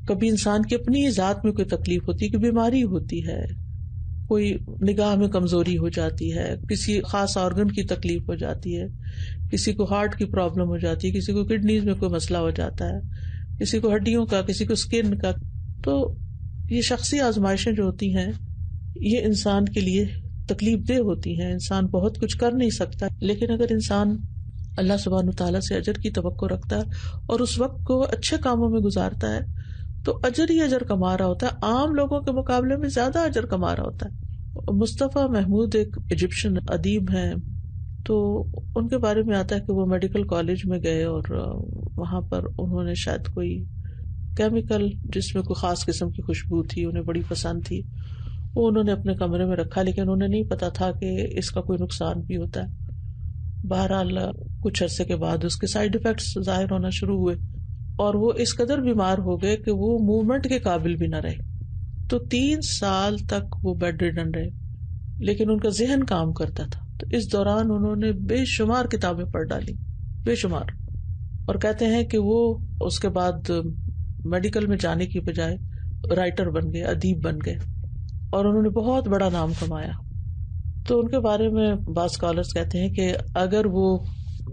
کبھی انسان کی اپنی ذات میں کوئی تکلیف ہوتی ہے کہ بیماری ہوتی ہے، کوئی نگاہ میں کمزوری ہو جاتی ہے، کسی خاص آرگن کی تکلیف ہو جاتی ہے، کسی کو ہارٹ کی پرابلم ہو جاتی ہے، کسی کو کڈنیز میں کوئی مسئلہ ہو جاتا ہے، کسی کو ہڈیوں کا، کسی کو سکن کا. تو یہ شخصی آزمائشیں جو ہوتی ہیں یہ انسان کے لیے تکلیف دہ ہوتی ہیں. انسان بہت کچھ کر نہیں سکتا، لیکن اگر انسان اللہ سبحانہ تعالیٰ سے اجر کی توقع رکھتا ہے اور اس وقت کو اچھے کاموں میں گزارتا ہے تو اجر ہی اجر کما رہا ہوتا ہے، عام لوگوں کے مقابلے میں زیادہ اجر کما رہا ہوتا ہے. مصطفیٰ محمود ایک ایجپشن ادیب ہیں، تو ان کے بارے میں آتا ہے کہ وہ میڈیکل کالج میں گئے اور وہاں پر انہوں نے شاید کوئی کیمیکل جس میں کوئی خاص قسم کی خوشبو تھی انہیں بڑی پسند تھی، وہ انہوں نے اپنے کمرے میں رکھا، لیکن انہیں نہیں پتا تھا کہ اس کا کوئی نقصان بھی ہوتا ہے. بہرحال کچھ عرصے کے بعد اس کے سائیڈ ایفیکٹس ظاہر ہونا شروع ہوئے اور وہ اس قدر بیمار ہو گئے کہ وہ موومنٹ کے قابل بھی نہ رہے. تو 3 سال تک وہ بیڈ ریڈن رہے، لیکن ان کا ذہن کام کرتا تھا. تو اس دوران انہوں نے بے شمار کتابیں پڑھ ڈالی، بے شمار، اور کہتے ہیں کہ وہ اس کے بعد میڈیکل میں جانے کی بجائے رائٹر بن گئے، ادیب بن گئے، اور انہوں نے بہت بڑا نام کمایا. تو ان کے بارے میں بعض اسکالرس کہتے ہیں کہ اگر وہ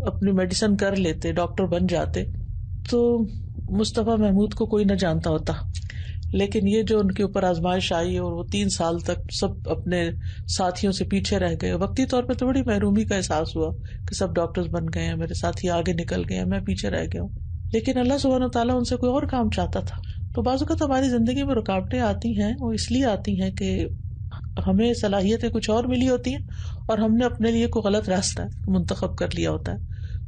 اپنی میڈیسن کر لیتے، ڈاکٹر بن جاتے، تو مصطفیٰ محمود کو کوئی نہ جانتا ہوتا. لیکن یہ جو ان کے اوپر آزمائش آئی اور وہ 3 سال تک سب اپنے ساتھیوں سے پیچھے رہ گئے، وقتی طور پہ تو بڑی محرومی کا احساس ہوا کہ سب ڈاکٹرز بن گئے ہیں، میرے ساتھی آگے نکل گئے ہیں، میں پیچھے رہ گیا ہوں. لیکن اللہ سبحانہ تعالیٰ ان سے کوئی اور کام چاہتا تھا. تو بعض اوقات ہماری زندگی میں رکاوٹیں آتی ہیں، وہ اس لیے آتی ہیں کہ ہمیں صلاحیتیں کچھ اور ملی ہوتی ہیں اور ہم نے اپنے لیے کوئی غلط راستہ منتخب کر لیا ہوتا ہے.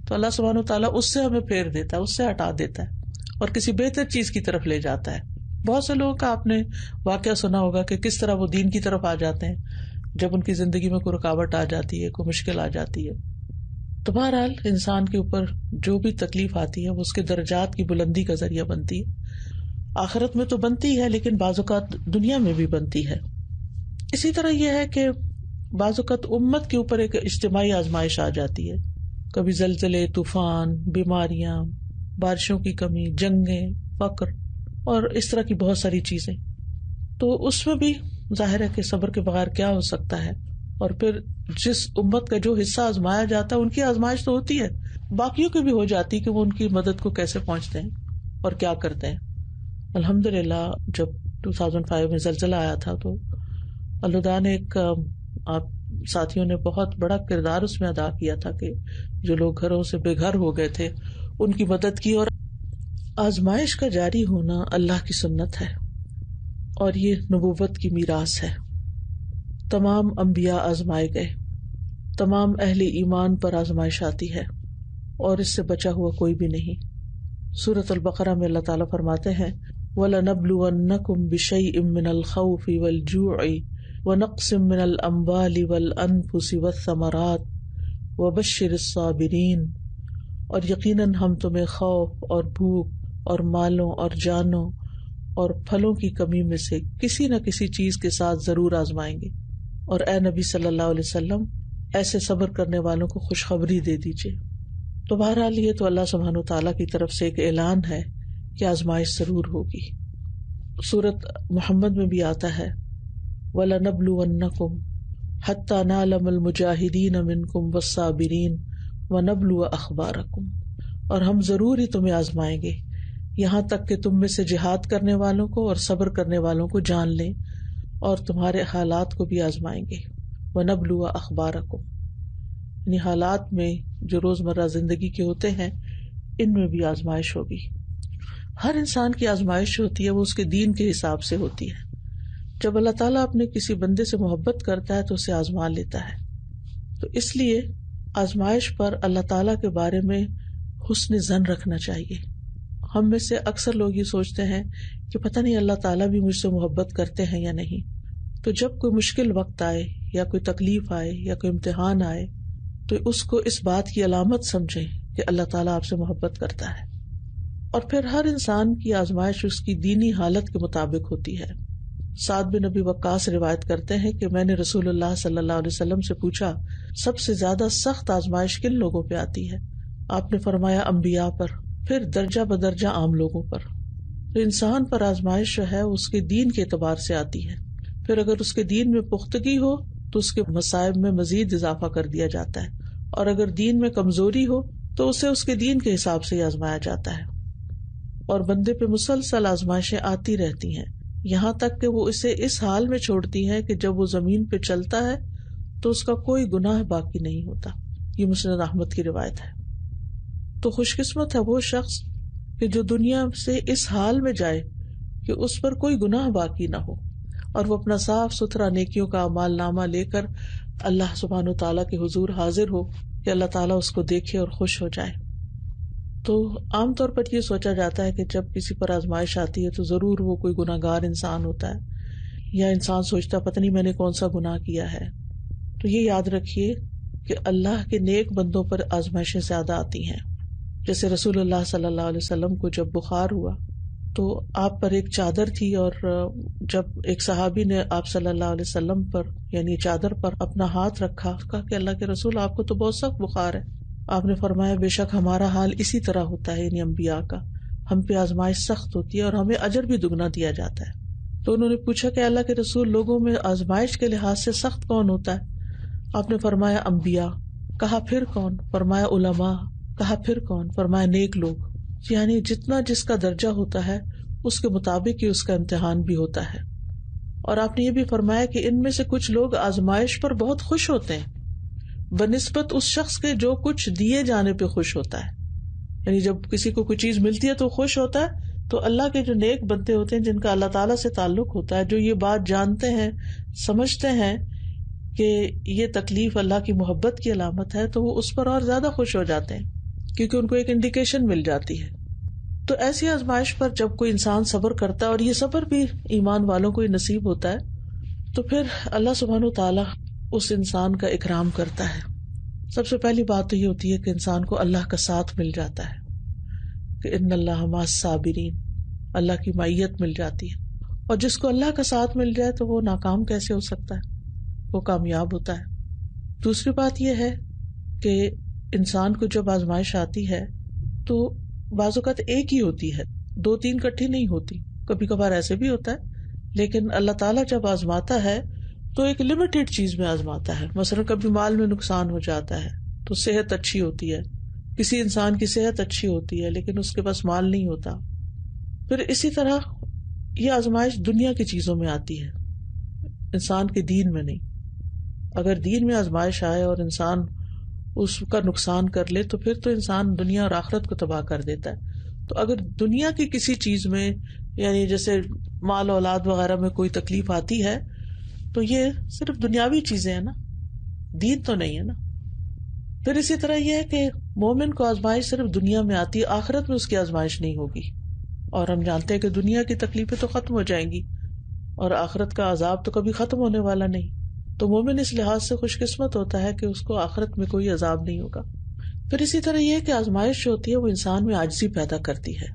تو اللہ سبحانہ تعالیٰ اس سے ہمیں پھیر دیتا ہے، اس سے ہٹا دیتا ہے اور کسی بہتر چیز کی طرف لے جاتا ہے. بہت سے لوگوں کا آپ نے واقعہ سنا ہوگا کہ کس طرح وہ دین کی طرف آ جاتے ہیں جب ان کی زندگی میں کوئی رکاوٹ آ جاتی ہے، کوئی مشکل آ جاتی ہے. تو بہرحال انسان کے اوپر جو بھی تکلیف آتی ہے وہ اس کے درجات کی بلندی کا ذریعہ بنتی ہے. آخرت میں تو بنتی ہے لیکن بعض اوقات دنیا میں بھی بنتی ہے. اسی طرح یہ ہے کہ بعض اوقات امت کے اوپر ایک اجتماعی آزمائش آ جاتی ہے، کبھی زلزلے، طوفان، بیماریاں، بارشوں کی کمی، جنگیں، فقر اور اس طرح کی بہت ساری چیزیں. تو اس میں بھی ظاہر ہے کہ صبر کے بغیر کیا ہو سکتا ہے. اور پھر جس امت کا جو حصہ آزمایا جاتا ہے ان کی آزمائش تو ہوتی ہے، باقیوں کی بھی ہو جاتی کہ وہ ان کی مدد کو کیسے پہنچتے ہیں اور کیا کرتے ہیں. الحمدللہ جب 2005 میں زلزلہ آیا تھا تو اللہ نے ایک آپ ساتھیوں نے بہت بڑا کردار اس میں ادا کیا تھا کہ جو لوگ گھروں سے بے گھر ہو گئے تھے ان کی مدد کی. اور آزمائش کا جاری ہونا اللہ کی سنت ہے اور یہ نبوت کی میراث ہے. تمام انبیاء آزمائے گئے، تمام اہل ایمان پر آزمائش آتی ہے اور اس سے بچا ہوا کوئی بھی نہیں. سورۃ البقرہ میں اللہ تعالیٰ فرماتے ہیں وَلَنَبْلُوَنَّكُمْ بِشَيْءٍ مِّنَ الْخَوْفِ وَالْجُوعِ وَنَقْصٍ مِّنَ الْأَمْوَالِ وَالْأَنفُسِ وَالثَّمَرَاتِ وَبَشِّرِ الصَّابِرِينَ. اور یقیناً ہم تمہیں خوف اور بھوک اور مالوں اور جانوں اور پھلوں کی کمی میں سے کسی نہ کسی چیز کے ساتھ ضرور آزمائیں گے. اور اے نبی صلی اللہ علیہ وسلم ایسے صبر کرنے والوں کو خوشخبری دے دیجیے. تو بہرحال یہ تو اللہ سبحانہ تعالیٰ کی طرف سے ایک اعلان ہے کہ آزمائش ضرور ہوگی. سورۃ محمد میں بھی آتا ہے وَلَنَبْلُوَنَّكُمْ حَتَّى نَعْلَمَ الْمُجَاهِدِينَ مِنْكُمْ وَالصَّابِرِينَ وَنَبْلُوَ أَخْبَارَكُمْ. اور ہم ضرور ہی تمہیں آزمائیں گے یہاں تک کہ تم میں سے جہاد کرنے والوں کو اور صبر کرنے والوں کو جان لیں اور تمہارے حالات کو بھی آزمائیں گے. وَنَبْلُوَ أَخْبَارَكُمْ یعنی حالات میں جو روزمرہ زندگی کے ہوتے ہیں ان میں بھی آزمائش ہوگی. ہر انسان کی آزمائش ہوتی ہے وہ اس کے دین کے حساب سے ہوتی ہے. جب اللہ تعالیٰ اپنے کسی بندے سے محبت کرتا ہے تو اسے آزما لیتا ہے. تو اس لیے آزمائش پر اللہ تعالیٰ کے بارے میں حسن ظن رکھنا چاہیے. ہم میں سے اکثر لوگ یہ سوچتے ہیں کہ پتہ نہیں اللہ تعالیٰ بھی مجھ سے محبت کرتے ہیں یا نہیں. تو جب کوئی مشکل وقت آئے یا کوئی تکلیف آئے یا کوئی امتحان آئے تو اس کو اس بات کی علامت سمجھیں کہ اللہ تعالیٰ آپ سے محبت کرتا ہے. اور پھر ہر انسان کی آزمائش اس کی دینی حالت کے مطابق ہوتی ہے. سعد بن ابی وقاص روایت کرتے ہیں کہ میں نے رسول اللہ صلی اللہ علیہ وسلم سے پوچھا سب سے زیادہ سخت آزمائش کن لوگوں پہ آتی ہے؟ آپ نے فرمایا انبیاء پر، پھر درجہ بدرجہ عام لوگوں پر. تو انسان پر آزمائش جو ہے اس کے دین کے اعتبار سے آتی ہے. پھر اگر اس کے دین میں پختگی ہو تو اس کے مصائب میں مزید اضافہ کر دیا جاتا ہے، اور اگر دین میں کمزوری ہو تو اسے اس کے دین کے حساب سے آزمایا جاتا ہے. اور بندے پہ مسلسل آزمائشیں آتی رہتی ہیں یہاں تک کہ وہ اسے اس حال میں چھوڑتی ہے کہ جب وہ زمین پہ چلتا ہے تو اس کا کوئی گناہ باقی نہیں ہوتا. یہ مسند احمد کی روایت ہے. تو خوش قسمت ہے وہ شخص کہ جو دنیا سے اس حال میں جائے کہ اس پر کوئی گناہ باقی نہ ہو، اور وہ اپنا صاف ستھرا نیکیوں کا اعمال نامہ لے کر اللہ سبحانہ و تعالیٰ کے حضور حاضر ہو کہ اللہ تعالیٰ اس کو دیکھے اور خوش ہو جائے. تو عام طور پر یہ سوچا جاتا ہے کہ جب کسی پر آزمائش آتی ہے تو ضرور وہ کوئی گناہ گار انسان ہوتا ہے، یا انسان سوچتا پتہ نہیں میں نے کون سا گناہ کیا ہے. تو یہ یاد رکھیے کہ اللہ کے نیک بندوں پر آزمائشیں زیادہ آتی ہیں. جیسے رسول اللہ صلی اللہ علیہ وسلم کو جب بخار ہوا تو آپ پر ایک چادر تھی، اور جب ایک صحابی نے آپ صلی اللہ علیہ وسلم پر یعنی چادر پر اپنا ہاتھ رکھا، کہا کہ اللہ کے رسول آپ کو تو بہت سخت بخار ہے. آپ نے فرمایا بے شک ہمارا حال اسی طرح ہوتا ہے، یعنی انبیاء کا، ہم پہ آزمائش سخت ہوتی ہے اور ہمیں اجر بھی دگنا دیا جاتا ہے. تو انہوں نے پوچھا کہ اللہ کے رسول لوگوں میں آزمائش کے لحاظ سے سخت کون ہوتا ہے؟ آپ نے فرمایا انبیاء. کہا پھر کون؟ فرمایا علماء. کہا پھر کون؟ فرمایا نیک لوگ. یعنی جتنا جس کا درجہ ہوتا ہے اس کے مطابق ہی اس کا امتحان بھی ہوتا ہے. اور آپ نے یہ بھی فرمایا کہ ان میں سے کچھ لوگ آزمائش پر بہت خوش ہوتے ہیں بنسبت اس شخص کے جو کچھ دیے جانے پہ خوش ہوتا ہے. یعنی جب کسی کو کوئی چیز ملتی ہے تو خوش ہوتا ہے، تو اللہ کے جو نیک بندے ہوتے ہیں جن کا اللہ تعالیٰ سے تعلق ہوتا ہے، جو یہ بات جانتے ہیں سمجھتے ہیں کہ یہ تکلیف اللہ کی محبت کی علامت ہے، تو وہ اس پر اور زیادہ خوش ہو جاتے ہیں کیونکہ ان کو ایک انڈیکیشن مل جاتی ہے. تو ایسی آزمائش پر جب کوئی انسان صبر کرتا ہے، اور یہ صبر بھی ایمان والوں کو ہی نصیب ہوتا ہے، تو پھر اللہ سبحانہ وتعالیٰ اس انسان کا اکرام کرتا ہے. سب سے پہلی بات تو یہ ہوتی ہے کہ انسان کو اللہ کا ساتھ مل جاتا ہے کہ ان اللہ مع الصابرین، اللہ کی معیت مل جاتی ہے. اور جس کو اللہ کا ساتھ مل جائے تو وہ ناکام کیسے ہو سکتا ہے؟ وہ کامیاب ہوتا ہے. دوسری بات یہ ہے کہ انسان کو جب آزمائش آتی ہے تو بعض اوقات ایک ہی ہوتی ہے، 2-3 کٹھی نہیں ہوتی. کبھی کبھار ایسے بھی ہوتا ہے، لیکن اللہ تعالیٰ جب آزماتا ہے تو ایک لمیٹڈ چیز میں آزماتا ہے. مثلا کبھی مال میں نقصان ہو جاتا ہے تو صحت اچھی ہوتی ہے، کسی انسان کی صحت اچھی ہوتی ہے لیکن اس کے پاس مال نہیں ہوتا. پھر اسی طرح یہ آزمائش دنیا کی چیزوں میں آتی ہے، انسان کے دین میں نہیں. اگر دین میں آزمائش آئے اور انسان اس کا نقصان کر لے تو پھر تو انسان دنیا اور آخرت کو تباہ کر دیتا ہے. تو اگر دنیا کی کسی چیز میں یعنی جیسے مال اولاد وغیرہ میں کوئی تکلیف آتی ہے تو یہ صرف دنیاوی چیزیں ہیں نا، دین تو نہیں ہے نا. پھر اسی طرح یہ ہے کہ مومن کو آزمائش صرف دنیا میں آتی ہے، آخرت میں اس کی آزمائش نہیں ہوگی. اور ہم جانتے ہیں کہ دنیا کی تکلیفیں تو ختم ہو جائیں گی اور آخرت کا عذاب تو کبھی ختم ہونے والا نہیں. تو مومن اس لحاظ سے خوش قسمت ہوتا ہے کہ اس کو آخرت میں کوئی عذاب نہیں ہوگا. پھر اسی طرح یہ ہے کہ آزمائش جو ہوتی ہے وہ انسان میں عاجزی پیدا کرتی ہے.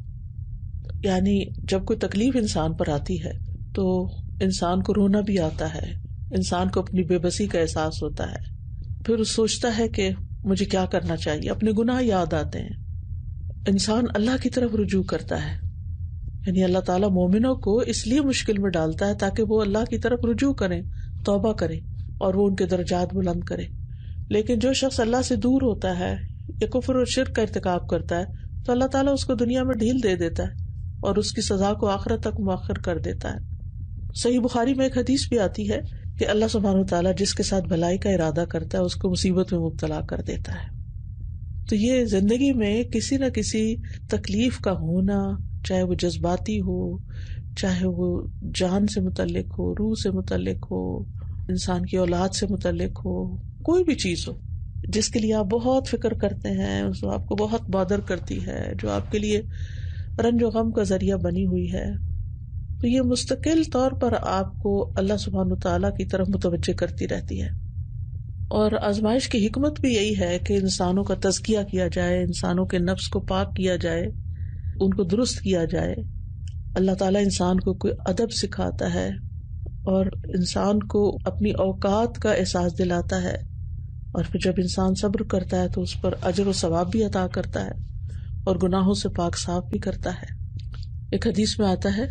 یعنی جب کوئی تکلیف انسان پر آتی ہے تو انسان کو رونا بھی آتا ہے، انسان کو اپنی بے بسی کا احساس ہوتا ہے. پھر سوچتا ہے کہ مجھے کیا کرنا چاہیے، اپنے گناہ یاد آتے ہیں. انسان اللہ کی طرف رجوع کرتا ہے. یعنی اللہ تعالیٰ مومنوں کو اس لیے مشکل میں ڈالتا ہے تاکہ وہ اللہ کی طرف رجوع کریں، توبہ کریں اور وہ ان کے درجات بلند کرے. لیکن جو شخص اللہ سے دور ہوتا ہے یا کفر اور شرک کا ارتکاب کرتا ہے تو اللہ تعالیٰ اس کو دنیا میں ڈھیل دے دیتا ہے اور اس کی سزا کو آخرت تک مؤخر کر دیتا ہے. صحیح بخاری میں ایک حدیث بھی آتی ہے کہ اللہ سبحانہ وتعالیٰ جس کے ساتھ بھلائی کا ارادہ کرتا ہے اس کو مصیبت میں مبتلا کر دیتا ہے. تو یہ زندگی میں کسی نہ کسی تکلیف کا ہونا، چاہے وہ جذباتی ہو، چاہے وہ جان سے متعلق ہو، روح سے متعلق ہو، انسان کی اولاد سے متعلق ہو، کوئی بھی چیز ہو جس کے لیے آپ بہت فکر کرتے ہیں، جو آپ کو بہت بادر کرتی ہے، جو آپ کے لیے رنج و غم کا ذریعہ بنی ہوئی ہے، تو یہ مستقل طور پر آپ کو اللہ سبحانہ وتعالیٰ کی طرف متوجہ کرتی رہتی ہے. اور آزمائش کی حکمت بھی یہی ہے کہ انسانوں کا تزکیہ کیا جائے، انسانوں کے نفس کو پاک کیا جائے، ان کو درست کیا جائے. اللہ تعالیٰ انسان کو کوئی ادب سکھاتا ہے اور انسان کو اپنی اوقات کا احساس دلاتا ہے، اور پھر جب انسان صبر کرتا ہے تو اس پر اجر و ثواب بھی عطا کرتا ہے اور گناہوں سے پاک صاف بھی کرتا ہے. ایک حدیث میں آتا ہے،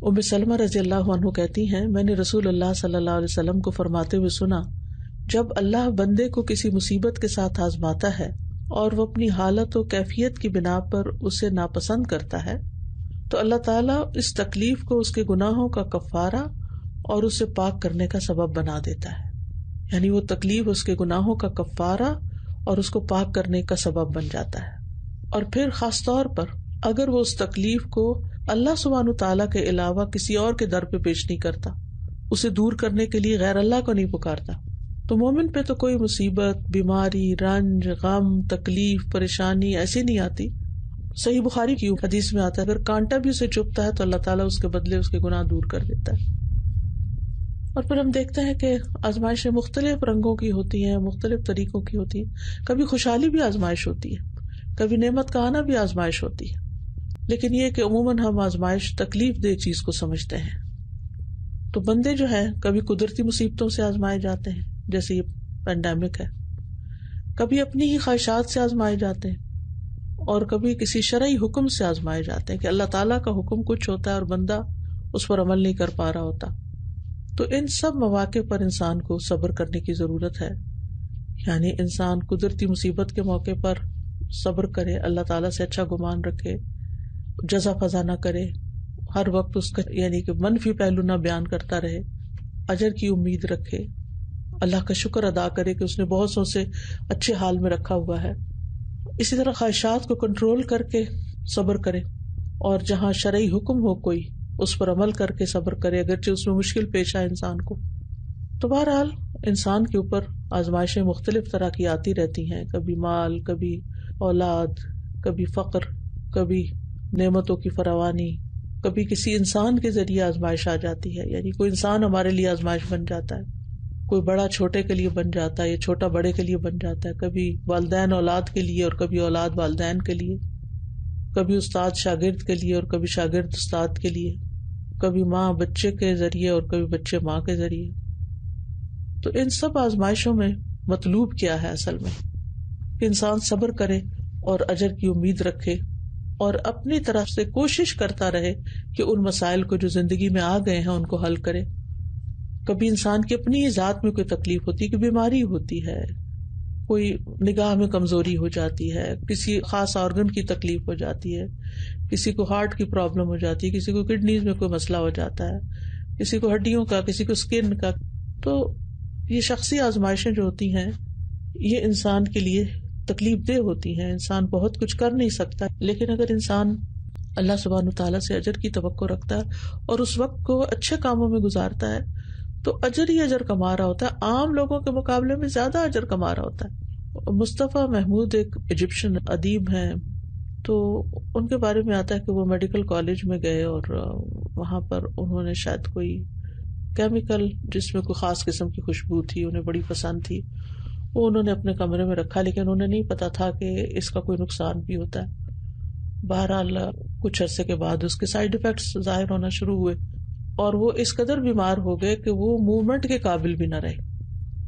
ام سلمہ رضی اللہ عنہ کہتی ہیں، میں نے رسول اللہ صلی اللہ علیہ وسلم کو فرماتے ہوئے سنا، جب اللہ بندے کو کسی مصیبت کے ساتھ آزماتا ہے اور وہ اپنی حالت و کیفیت کی بنا پر اسے ناپسند کرتا ہے تو اللہ تعالیٰ اس تکلیف کو اس کے گناہوں کا کفارہ اور اسے پاک کرنے کا سبب بنا دیتا ہے. یعنی وہ تکلیف اس کے گناہوں کا کفارہ اور اس کو پاک کرنے کا سبب بن جاتا ہے. اور پھر خاص طور پر اگر وہ اس تکلیف کو اللہ سبحانہ تعالیٰ کے علاوہ کسی اور کے در پہ پیش نہیں کرتا، اسے دور کرنے کے لیے غیر اللہ کو نہیں پکارتا، تو مومن پہ تو کوئی مصیبت، بیماری، رنج، غم، تکلیف، پریشانی ایسی نہیں آتی. صحیح بخاری کی حدیث میں آتا ہے، اگر کانٹا بھی اسے چبھتا ہے تو اللہ تعالیٰ اس کے بدلے اس کے گناہ دور کر دیتا ہے. اور پھر ہم دیکھتے ہیں کہ آزمائشیں مختلف رنگوں کی ہوتی ہیں، مختلف طریقوں کی ہوتی ہیں. کبھی خوشحالی بھی آزمائش ہوتی ہے، کبھی نعمت کا آنا بھی آزمائش ہوتی ہے. لیکن یہ کہ عموماً ہم آزمائش تکلیف دہ چیز کو سمجھتے ہیں. تو بندے جو ہیں کبھی قدرتی مصیبتوں سے آزمائے جاتے ہیں، جیسے یہ پینڈیمک ہے، کبھی اپنی ہی خواہشات سے آزمائے جاتے ہیں، اور کبھی کسی شرعی حکم سے آزمائے جاتے ہیں کہ اللہ تعالیٰ کا حکم کچھ ہوتا ہے اور بندہ اس پر عمل نہیں کر پا رہا ہوتا. تو ان سب مواقع پر انسان کو صبر کرنے کی ضرورت ہے. یعنی انسان قدرتی مصیبت کے موقع پر صبر کرے، اللہ تعالیٰ سے اچھا گمان رکھے، جزا فضا نہ کرے، ہر وقت اس کا یعنی کہ منفی پہلو نہ بیان کرتا رہے، اجر کی امید رکھے، اللہ کا شکر ادا کرے کہ اس نے بہت سو سے اچھے حال میں رکھا ہوا ہے. اسی طرح خواہشات کو کنٹرول کر کے صبر کرے، اور جہاں شرعی حکم ہو کوئی اس پر عمل کر کے صبر کرے، اگرچہ اس میں مشکل پیش آئے انسان کو. تو بہرحال انسان کے اوپر آزمائشیں مختلف طرح کی آتی رہتی ہیں، کبھی مال، کبھی اولاد، کبھی فقر، کبھی نعمتوں کی فراوانی، کبھی کسی انسان کے ذریعے آزمائش آ جاتی ہے. یعنی کوئی انسان ہمارے لیے آزمائش بن جاتا ہے، کوئی بڑا چھوٹے کے لیے بن جاتا ہے یا چھوٹا بڑے کے لیے بن جاتا ہے، کبھی والدین اولاد کے لیے اور کبھی اولاد والدین کے لیے، کبھی استاد شاگرد کے لیے اور کبھی شاگرد استاد کے لیے، کبھی ماں بچے کے ذریعے اور کبھی بچے ماں کے ذریعے. تو ان سب آزمائشوں میں مطلوب کیا ہے اصل میں؟ کہ انسان صبر کرے اور اجر کی امید رکھے اور اپنی طرف سے کوشش کرتا رہے کہ ان مسائل کو جو زندگی میں آ گئے ہیں ان کو حل کرے. کبھی انسان کی اپنی ذات میں کوئی تکلیف ہوتی ہے، کہ بیماری ہوتی ہے، کوئی نگاہ میں کمزوری ہو جاتی ہے، کسی خاص آرگن کی تکلیف ہو جاتی ہے، کسی کو ہارٹ کی پرابلم ہو جاتی ہے، کسی کو کڈنیز میں کوئی مسئلہ ہو جاتا ہے، کسی کو ہڈیوں کا، کسی کو اسکن کا. تو یہ شخصی آزمائشیں جو ہوتی ہیں یہ انسان کے لیے تکلیف دہ ہوتی ہیں. انسان بہت کچھ کر نہیں سکتا، لیکن اگر انسان اللہ سبحانہ تعالیٰ سے اجر کی توقع رکھتا ہے اور اس وقت کو اچھے کاموں میں گزارتا ہے تو اجر ہی اجر کما رہا ہوتا ہے، عام لوگوں کے مقابلے میں زیادہ اجر کما رہا ہوتا ہے. مصطفیٰ محمود ایک ایجپشن ادیب ہیں، تو ان کے بارے میں آتا ہے کہ وہ میڈیکل کالج میں گئے اور وہاں پر انہوں نے شاید کوئی کیمیکل جس میں کوئی خاص قسم کی خوشبو تھی انہیں بڑی پسند تھی، وہ انہوں نے اپنے کمرے میں رکھا، لیکن انہیں نہیں پتا تھا کہ اس کا کوئی نقصان بھی ہوتا ہے. بہرحال کچھ عرصے کے بعد اس کے سائیڈ ایفیکٹس ظاہر ہونا شروع ہوئے اور وہ اس قدر بیمار ہو گئے کہ وہ موومنٹ کے قابل بھی نہ رہے.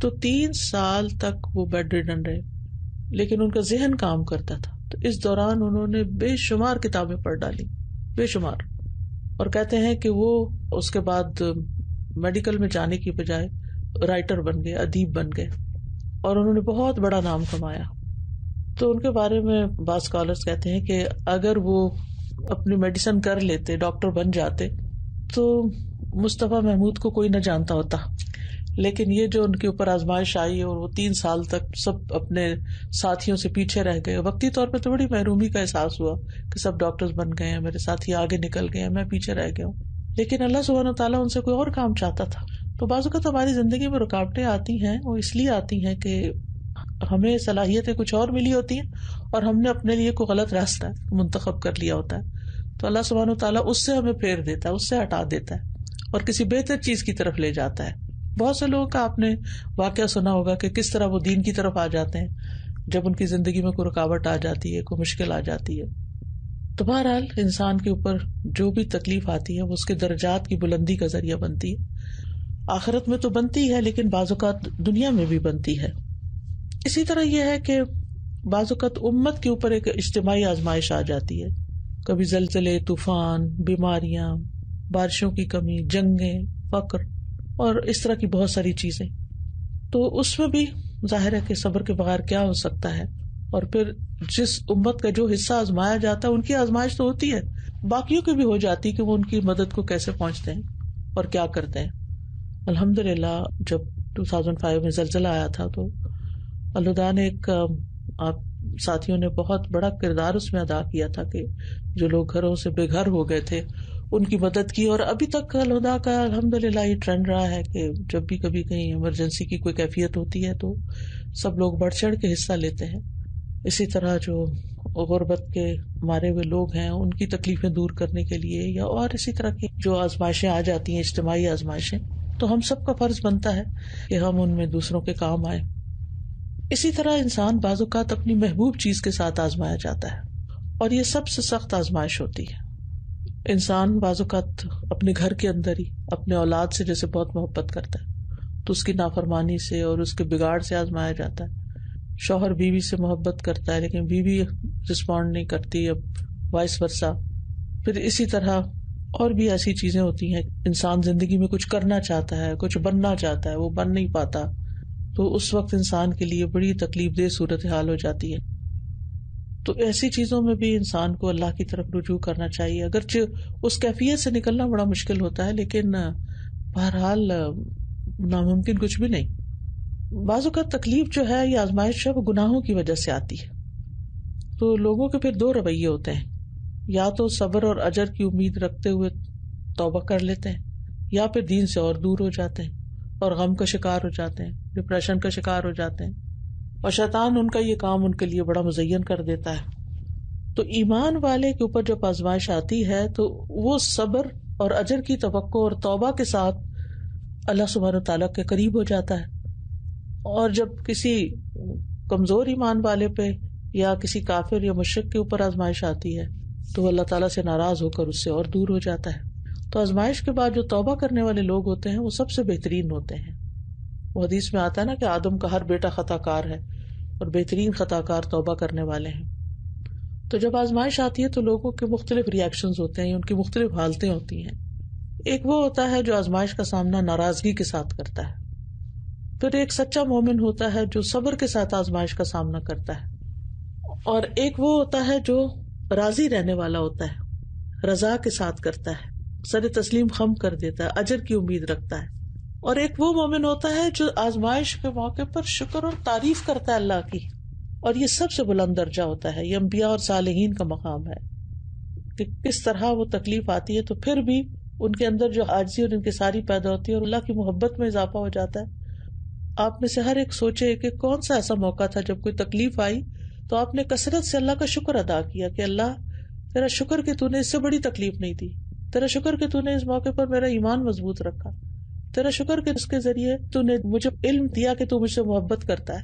تو 3 سال تک وہ بیڈ ریڈن رہے، لیکن ان کا ذہن کام کرتا تھا. تو اس دوران انہوں نے بے شمار کتابیں پڑھ ڈالی، بے شمار. اور کہتے ہیں کہ وہ اس کے بعد میڈیکل میں جانے کی بجائے رائٹر بن گئے، ادیب بن گئے، اور انہوں نے بہت بڑا نام کمایا. تو ان کے بارے میں بعض اسکالرس کہتے ہیں کہ اگر وہ اپنی میڈیسن کر لیتے، ڈاکٹر بن جاتے، تو مصطفیٰ محمود کو کوئی نہ جانتا ہوتا. لیکن یہ جو ان کے اوپر آزمائش آئی اور وہ 3 سال تک سب اپنے ساتھیوں سے پیچھے رہ گئے، وقتی طور پہ تو بڑی محرومی کا احساس ہوا کہ سب ڈاکٹرز بن گئے ہیں، میرے ساتھی آگے نکل گئے ہیں، میں پیچھے رہ گیا ہوں. لیکن اللہ سبحانہ تعالیٰ ان سے کوئی اور کام چاہتا تھا. تو بعض اوقات ہماری زندگی میں رکاوٹیں آتی ہیں، وہ اس لیے آتی ہیں کہ ہمیں صلاحیتیں کچھ اور ملی ہوتی ہیں اور ہم نے اپنے لیے کوئی غلط راستہ منتخب کر لیا ہوتا ہے. تو اللہ سبحانہ تعالیٰ اس سے ہمیں پھیر دیتا ہے، اس سے ہٹا دیتا ہے اور کسی بہتر چیز کی طرف لے جاتا ہے. بہت سے لوگوں کا آپ نے واقعہ سنا ہوگا کہ کس طرح وہ دین کی طرف آ جاتے ہیں جب ان کی زندگی میں کوئی رکاوٹ آ جاتی ہے، کوئی مشکل آ جاتی ہے. تو بہرحال انسان کے اوپر جو بھی تکلیف آتی ہے وہ اس کے درجات کی بلندی کا ذریعہ بنتی ہے. آخرت میں تو بنتی ہے لیکن بعض اوقات دنیا میں بھی بنتی ہے. اسی طرح یہ ہے کہ بعض اوقات امت کے اوپر ایک اجتماعی آزمائش آ جاتی ہے کبھی زلزلے، طوفان، بیماریاں، بارشوں کی کمی، جنگیں، فقر اور اس طرح کی بہت ساری چیزیں. تو اس میں بھی ظاہر ہے کہ صبر کے بغیر کیا ہو سکتا ہے. اور پھر جس امت کا جو حصہ آزمایا جاتا ہے ان کی آزمائش تو ہوتی ہے، باقیوں کی بھی ہو جاتی کہ وہ ان کی مدد کو کیسے پہنچتے ہیں اور کیا کرتے ہیں. الحمدللہ جب 2005 میں زلزلہ آیا تھا تو اللہ نے ایک آپ ساتھیوں نے بہت بڑا کردار اس میں ادا کیا تھا کہ جو لوگ گھروں سے بے گھر ہو گئے تھے ان کی مدد کی. اور ابھی تک اللہ کا الحمدللہ یہ ٹرینڈ رہا ہے کہ جب بھی کبھی کہیں ایمرجنسی کی کوئی کیفیت ہوتی ہے تو سب لوگ بڑھ چڑھ کے حصہ لیتے ہیں. اسی طرح جو غربت کے مارے ہوئے لوگ ہیں ان کی تکلیفیں دور کرنے کے لیے یا اور اسی طرح کی جو آزمائشیں آ جاتی ہیں، اجتماعی آزمائشیں، تو ہم سب کا فرض بنتا ہے کہ ہم ان میں دوسروں کے کام آئیں. اسی طرح انسان بعض اوقات اپنی محبوب چیز کے ساتھ آزمایا جاتا ہے اور یہ سب سے سخت آزمائش ہوتی ہے. انسان بعض اوقات اپنے گھر کے اندر ہی اپنے اولاد سے جیسے بہت محبت کرتا ہے تو اس کی نافرمانی سے اور اس کے بگاڑ سے آزمایا جاتا ہے. شوہر بیوی سے محبت کرتا ہے لیکن بیوی رسپونڈ نہیں کرتی، اب وائس ورسا. پھر اسی طرح اور بھی ایسی چیزیں ہوتی ہیں، انسان زندگی میں کچھ کرنا چاہتا ہے، کچھ بننا چاہتا ہے، وہ بن نہیں پاتا، تو اس وقت انسان کے لیے بڑی تکلیف دہ صورتحال ہو جاتی ہے. تو ایسی چیزوں میں بھی انسان کو اللہ کی طرف رجوع کرنا چاہیے، اگرچہ اس کیفیت سے نکلنا بڑا مشکل ہوتا ہے لیکن بہرحال ناممکن کچھ بھی نہیں. بعض اوقات تکلیف جو ہے یہ آزمائش ہے وہ گناہوں کی وجہ سے آتی ہے. تو لوگوں کے پھر دو رویے ہوتے ہیں، یا تو صبر اور اجر کی امید رکھتے ہوئے توبہ کر لیتے ہیں، یا پھر دین سے اور دور ہو جاتے ہیں اور غم کا شکار ہو جاتے ہیں، ڈپریشن کا شکار ہو جاتے ہیں، اور شیطان ان کا یہ کام ان کے لیے بڑا مزین کر دیتا ہے. تو ایمان والے کے اوپر جب آزمائش آتی ہے تو وہ صبر اور اجر کی توقع اور توبہ کے ساتھ اللہ سبحانہ تعالیٰ کے قریب ہو جاتا ہے. اور جب کسی کمزور ایمان والے پہ یا کسی کافر یا مشرک کے اوپر آزمائش آتی ہے تو وہ اللہ تعالیٰ سے ناراض ہو کر اس سے اور دور ہو جاتا ہے. تو آزمائش کے بعد جو توبہ کرنے والے لوگ ہوتے ہیں وہ سب سے بہترین ہوتے ہیں. وہ حدیث میں آتا ہے نا کہ آدم کا ہر بیٹا خطا کار ہے اور بہترین خطا کار توبہ کرنے والے ہیں. تو جب آزمائش آتی ہے تو لوگوں کے مختلف ریئیکشنز ہوتے ہیں، ان کی مختلف حالتیں ہوتی ہیں. ایک وہ ہوتا ہے جو آزمائش کا سامنا ناراضگی کے ساتھ کرتا ہے، پھر ایک سچا مومن ہوتا ہے جو صبر کے ساتھ آزمائش کا سامنا کرتا ہے، اور ایک وہ ہوتا ہے جو راضی رہنے والا ہوتا ہے، رضا کے ساتھ کرتا ہے، سر تسلیم خم کر دیتا ہے، اجر کی امید رکھتا ہے. اور ایک وہ مومن ہوتا ہے جو آزمائش کے موقع پر شکر اور تعریف کرتا ہے اللہ کی، اور یہ سب سے بلند درجہ ہوتا ہے. یہ انبیاء اور صالحین کا مقام ہے کہ کس طرح وہ تکلیف آتی ہے تو پھر بھی ان کے اندر جو عاجزی اور انکساری پیدا ہوتی ہے اور اللہ کی محبت میں اضافہ ہو جاتا ہے. آپ میں سے ہر ایک سوچے کہ کون سا ایسا موقع تھا جب کوئی تکلیف آئی تو آپ نے کثرت سے اللہ کا شکر ادا کیا کہ اللہ تیرا شکر کہ تو نے اس سے بڑی تکلیف نہیں دی، تیرا شکر کہ تو نے اس موقع پر میرا ایمان مضبوط رکھا، تیرا شکر کہ اس کے ذریعے تو نے مجھے علم دیا کہ تو مجھ سے محبت کرتا ہے.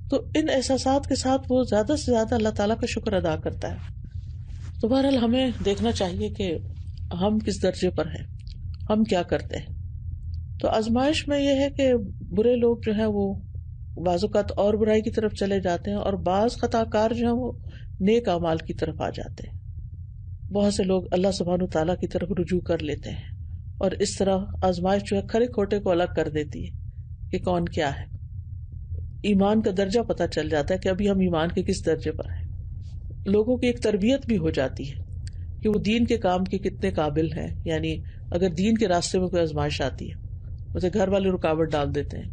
تو ان احساسات کے ساتھ وہ زیادہ سے زیادہ اللہ تعالیٰ کا شکر ادا کرتا ہے. تو بہرحال ہمیں دیکھنا چاہیے کہ ہم کس درجے پر ہیں، ہم کیا کرتے ہیں. تو آزمائش میں یہ ہے کہ برے لوگ جو ہیں وہ بعض اوقات اور برائی کی طرف چلے جاتے ہیں، اور بعض خطا کار جو ہیں وہ نیک اعمال کی طرف آ جاتے ہیں. بہت سے لوگ اللہ سبحانہ تعالیٰ کی طرف رجوع کر لیتے ہیں، اور اس طرح آزمائش جو ہے کھرے کھوٹے کو الگ کر دیتی ہے کہ کون کیا ہے. ایمان کا درجہ پتہ چل جاتا ہے کہ ابھی ہم ایمان کے کس درجے پر ہیں. لوگوں کی ایک تربیت بھی ہو جاتی ہے کہ وہ دین کے کام کے کتنے قابل ہیں. یعنی اگر دین کے راستے میں کوئی آزمائش آتی ہے، اسے گھر والے رکاوٹ ڈال دیتے ہیں،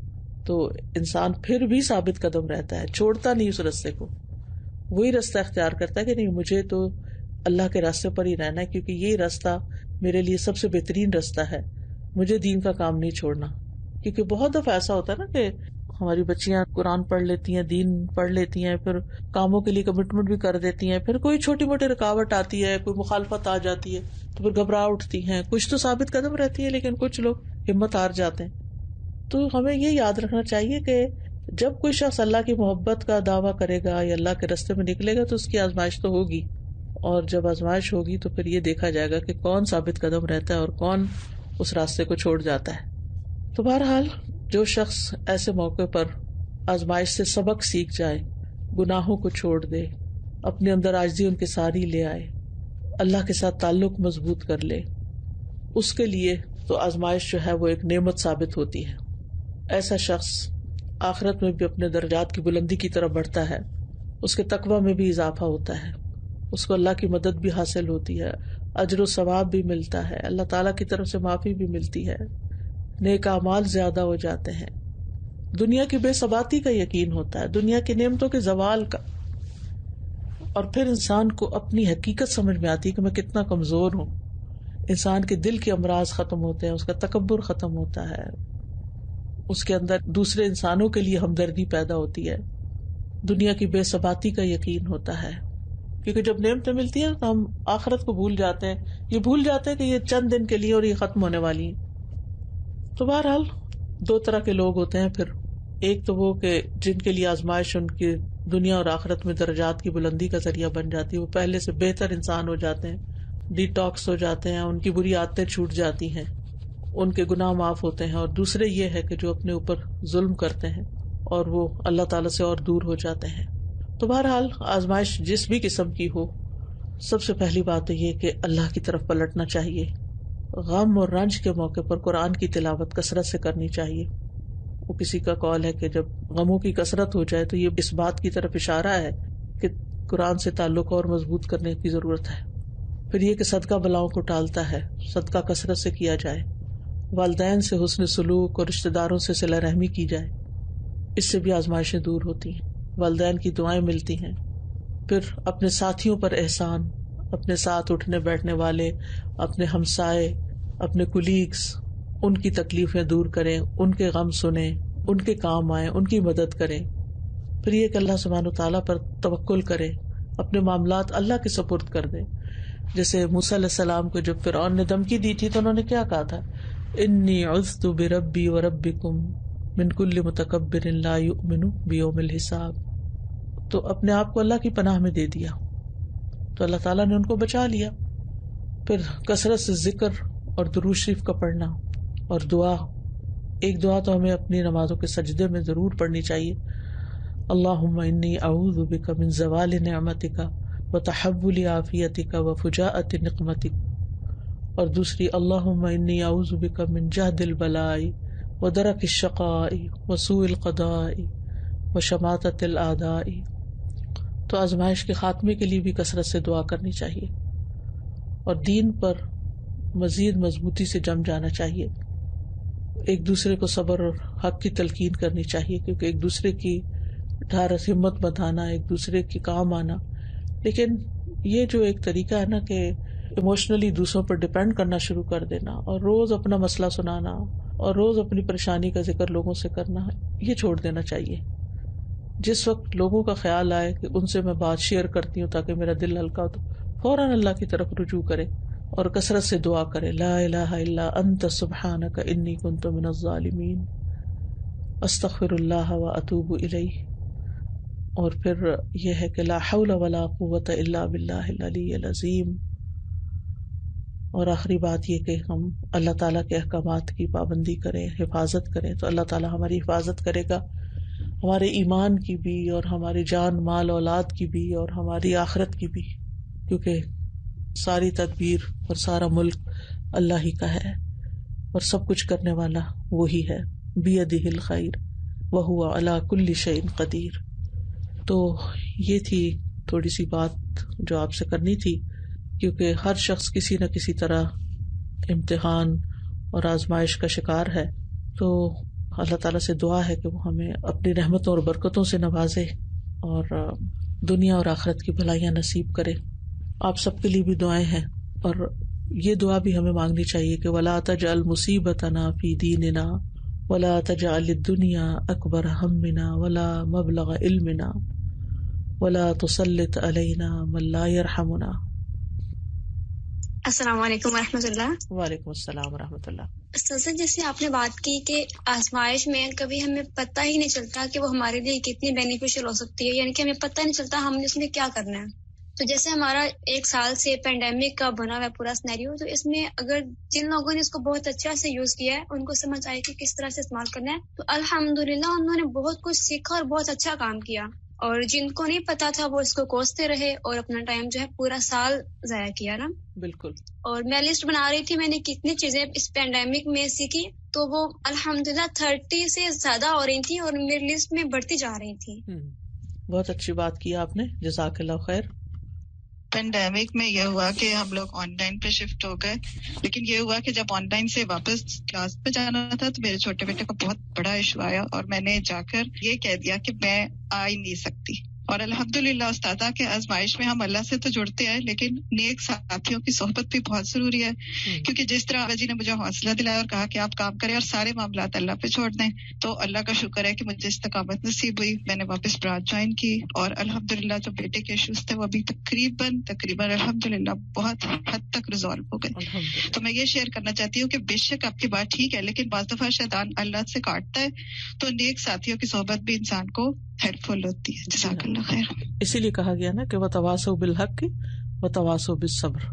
تو انسان پھر بھی ثابت قدم رہتا ہے، چھوڑتا نہیں اس راستے کو، وہی راستہ اختیار کرتا ہے کہ نہیں مجھے تو اللہ کے راستے پر ہی رہنا ہے کیونکہ یہ راستہ میرے لیے سب سے بہترین راستہ ہے، مجھے دین کا کام نہیں چھوڑنا. کیونکہ بہت دفعہ ایسا ہوتا ہے نا کہ ہماری بچیاں قرآن پڑھ لیتی ہیں، دین پڑھ لیتی ہیں، پھر کاموں کے لیے کمٹمنٹ بھی کر دیتی ہیں، پھر کوئی چھوٹی موٹی رکاوٹ آتی ہے، کوئی مخالفت آ جاتی ہے تو پھر گھبرا اٹھتی ہیں. کچھ تو ثابت قدم رہتی ہے لیکن کچھ لوگ ہمت ہار جاتے ہیں. تو ہمیں یہ یاد رکھنا چاہیے کہ جب کوئی شخص اللہ کی محبت کا دعویٰ کرے گا یا اللہ کے راستے میں نکلے گا تو اس کی آزمائش تو ہوگی، اور جب آزمائش ہوگی تو پھر یہ دیکھا جائے گا کہ کون ثابت قدم رہتا ہے اور کون اس راستے کو چھوڑ جاتا ہے. تو بہرحال جو شخص ایسے موقع پر آزمائش سے سبق سیکھ جائے، گناہوں کو چھوڑ دے، اپنے اندر عاجزی انکساری لے آئے اللہ کے ساتھ تعلق مضبوط کر لے، اس کے لیے تو آزمائش جو ہے وہ ایک نعمت ثابت ہوتی ہے. ایسا شخص آخرت میں بھی اپنے درجات کی بلندی کی طرف بڑھتا ہے، اس کے تقوی میں بھی اضافہ ہوتا ہے، اس کو اللہ کی مدد بھی حاصل ہوتی ہے، اجر و ثواب بھی ملتا ہے، اللہ تعالیٰ کی طرف سے معافی بھی ملتی ہے، نیک اعمال زیادہ ہو جاتے ہیں، دنیا کی بے ثباتی کا یقین ہوتا ہے، دنیا کی نعمتوں کے زوال کا، اور پھر انسان کو اپنی حقیقت سمجھ میں آتی ہے کہ میں کتنا کمزور ہوں. انسان کے دل کے امراض ختم ہوتے ہیں، اس کا تکبر ختم ہوتا ہے، اس کے اندر دوسرے انسانوں کے لیے ہمدردی پیدا ہوتی ہے، دنیا کی بے ثباتی کا یقین ہوتا ہے. کیونکہ جب نعمتیں ملتی ہیں تو ہم آخرت کو بھول جاتے ہیں، یہ بھول جاتے ہیں کہ یہ چند دن کے لیے اور یہ ختم ہونے والی ہیں. تو بہرحال دو طرح کے لوگ ہوتے ہیں پھر. ایک تو وہ کہ جن کے لیے آزمائش ان کی دنیا اور آخرت میں درجات کی بلندی کا ذریعہ بن جاتی ہے، وہ پہلے سے بہتر انسان ہو جاتے ہیں، ڈی ٹاکس ہو جاتے ہیں، ان کی بری عادتیں چھوٹ جاتی ہیں، ان کے گناہ معاف ہوتے ہیں. اور دوسرے یہ ہے کہ جو اپنے اوپر ظلم کرتے ہیں اور وہ اللہ تعالیٰ سے اور دور ہو جاتے ہیں. تو بہرحال آزمائش جس بھی قسم کی ہو، سب سے پہلی بات تو یہ کہ اللہ کی طرف پلٹنا چاہیے. غم اور رنج کے موقع پر قرآن کی تلاوت کثرت سے کرنی چاہیے. وہ کسی کا قول ہے کہ جب غموں کی کثرت ہو جائے تو یہ اس بات کی طرف اشارہ ہے کہ قرآن سے تعلق اور مضبوط کرنے کی ضرورت ہے. پھر یہ کہ صدقہ بلاؤں کو ٹالتا ہے، صدقہ کثرت سے کیا جائے، والدین سے حسن سلوک اور رشتہ داروں سے صلہ رحمی کی جائے، اس سے بھی آزمائشیں دور ہوتی ہیں، والدین کی دعائیں ملتی ہیں. پھر اپنے ساتھیوں پر احسان، اپنے ساتھ اٹھنے بیٹھنے والے، اپنے ہمسائے، اپنے کولیگز، ان کی تکلیفیں دور کریں، ان کے غم سنیں، ان کے کام آئیں، ان کی مدد کریں. پھر یہ کہ اللہ سبحانہ وتعالیٰ پر توکل کریں، اپنے معاملات اللہ کے سپرد کر دیں. جیسے موسیٰ علیہ السلام کو جب فرعون نے دھمکی دی تھی تو انہوں نے کیا کہا تھا؟ انی عذت بربی وربکم من کل متکبر لا یؤمن بیوم الحساب. تو اپنے آپ کو اللہ کی پناہ میں دے دیا تو اللہ تعالیٰ نے ان کو بچا لیا. پھر کثرت سے ذکر اور درود شریف کا پڑھنا اور دعا. ایک دعا تو ہمیں اپنی نمازوں کے سجدے میں ضرور پڑھنی چاہیے، اللہم انی اعوذ بک من زوال نعمتک وتحول عافیتک وفجاءۃ نقمتک. اور دوسری اللہم انی اعوذ بک من جہد البلاء ودرک الشقاء وسوء القضاء وشماتۃ الاعداء. تو آزمائش کے خاتمے کے لیے بھی کثرت سے دعا کرنی چاہیے اور دین پر مزید مضبوطی سے جم جانا چاہیے. ایک دوسرے کو صبر اور حق کی تلقین کرنی چاہیے، کیونکہ ایک دوسرے کی ڈھارس ہمت بندھانا، ایک دوسرے کے کام آنا. لیکن یہ جو ایک طریقہ ہے نا کہ ایموشنلی دوسروں پر ڈپینڈ کرنا شروع کر دینا اور روز اپنا مسئلہ سنانا اور روز اپنی پریشانی کا ذکر لوگوں سے کرنا، یہ چھوڑ دینا چاہیے. جس وقت لوگوں کا خیال آئے کہ ان سے میں بات شیئر کرتی ہوں تاکہ میرا دل ہلکا ہو، تو فوراً اللہ کی طرف رجوع کرے اور کثرت سے دعا کرے، لا الہ الا انت سبحانک انی کنت من الظالمین، استغفر اللہ واتوب الیہ. اور پھر یہ ہے کہ لا حول ولا قوۃ الا باللہ العلی العظیم. اور آخری بات یہ کہ ہم اللہ تعالیٰ کے احکامات کی پابندی کریں، حفاظت کریں، تو اللہ تعالیٰ ہماری حفاظت کرے گا، ہمارے ایمان کی بھی اور ہماری جان مال اولاد کی بھی اور ہماری آخرت کی بھی، کیونکہ ساری تدبیر اور سارا ملک اللہ ہی کا ہے اور سب کچھ کرنے والا وہی ہے، بیدہ الخیر وہو علی کل شیء قدیر. تو یہ تھی تھوڑی سی بات جو آپ سے کرنی تھی، کیونکہ ہر شخص کسی نہ کسی طرح امتحان اور آزمائش کا شکار ہے. تو اللہ تعالیٰ سے دعا ہے کہ وہ ہمیں اپنی رحمتوں اور برکتوں سے نوازے اور دنیا اور آخرت کی بھلائیاں نصیب کرے. آپ سب کے لیے بھی دعائیں ہیں اور یہ دعا بھی ہمیں مانگنی چاہیے کہ وَلَا تَجْعَلْ مُصِيبَتَنَا فِي دِينِنَا وَلَا تَجْعَلِ الدُّنْيَا أَكْبَرَ هَمِّنَا وَلَا مَبْلَغَ عِلْمِنَا وَلَا تُسَلِّطْ عَلَيْنَا مَن لَّا يَرْحَمُنَا. السلام علیکم ورحمۃ اللہ. وعلیکم السلام ورحمۃ اللہ. استاذہ جیسے آپ نے بات کی کہ آزمائش میں کبھی ہمیں پتہ ہی نہیں چلتا کہ وہ ہمارے لیے کتنی بینیفیشل ہو سکتی ہے، یعنی کہ ہمیں پتہ نہیں چلتا ہم نے اس میں کیا کرنا ہے. تو جیسے ہمارا 1 سال سے پینڈیمک کا بنا ہوا ہے پورا سینیریو، تو اس میں اگر جن لوگوں نے اس کو بہت اچھا سے یوز کیا ہے، ان کو سمجھ آئی کہ کس طرح سے استعمال کرنا ہے، تو الحمدللہ انہوں نے بہت کچھ سیکھا اور بہت اچھا کام کیا. اور جن کو نہیں پتا تھا وہ اس کو کوستے رہے اور اپنا ٹائم جو ہے پورا سال ضائع کیا نا. بالکل. اور میں لسٹ بنا رہی تھی، میں نے کتنی چیزیں اس پینڈیمک میں سیکھی تو وہ الحمدللہ 30 سے زیادہ ہو رہی تھی اور میری لسٹ میں بڑھتی جا رہی تھی. بہت اچھی بات کی آپ نے، جزاک اللہ خیر. پینڈیمک میں یہ ہوا کہ ہم لوگ آن لائن پہ شفٹ ہو گئے، لیکن یہ ہوا کہ جب آن لائن سے واپس کلاس پہ جانا تھا تو میرے چھوٹے بیٹے کو بہت بڑا ایشو آیا اور میں نے جا کر یہ کہہ دیا کہ میں آ ہی نہیں سکتی. اور الحمدللہ استاذہ کے آزمائش میں ہم اللہ سے تو جڑتے ہیں لیکن نیک ساتھیوں کی صحبت بھی بہت ضروری ہے، کیونکہ جس طرح ابا جی نے مجھے حوصلہ دلایا اور کہا کہ آپ کام کریں اور سارے معاملات اللہ پہ چھوڑ دیں، تو اللہ کا شکر ہے کہ مجھے استقامت نصیب ہوئی. میں نے واپس برانچ جوائن کی اور الحمدللہ جو بیٹے کے ایشوز تھے وہ ابھی تقریباً الحمدللہ بہت حد تک ریزالو ہو گئے. تو میں یہ شیئر کرنا چاہتی ہوں کہ بے شک آپ کی بات ٹھیک ہے، لیکن بعض دفعہ شیطان اللہ سے کاٹتا ہے تو نیک ساتھیوں کی صحبت بھی انسان کو ہیلپ فل ہوتی ہے. جزاک اللہ خیر. اسی لیے کہا گیا نا کہ وتواصوا بالحق وتواصوا بالصبر.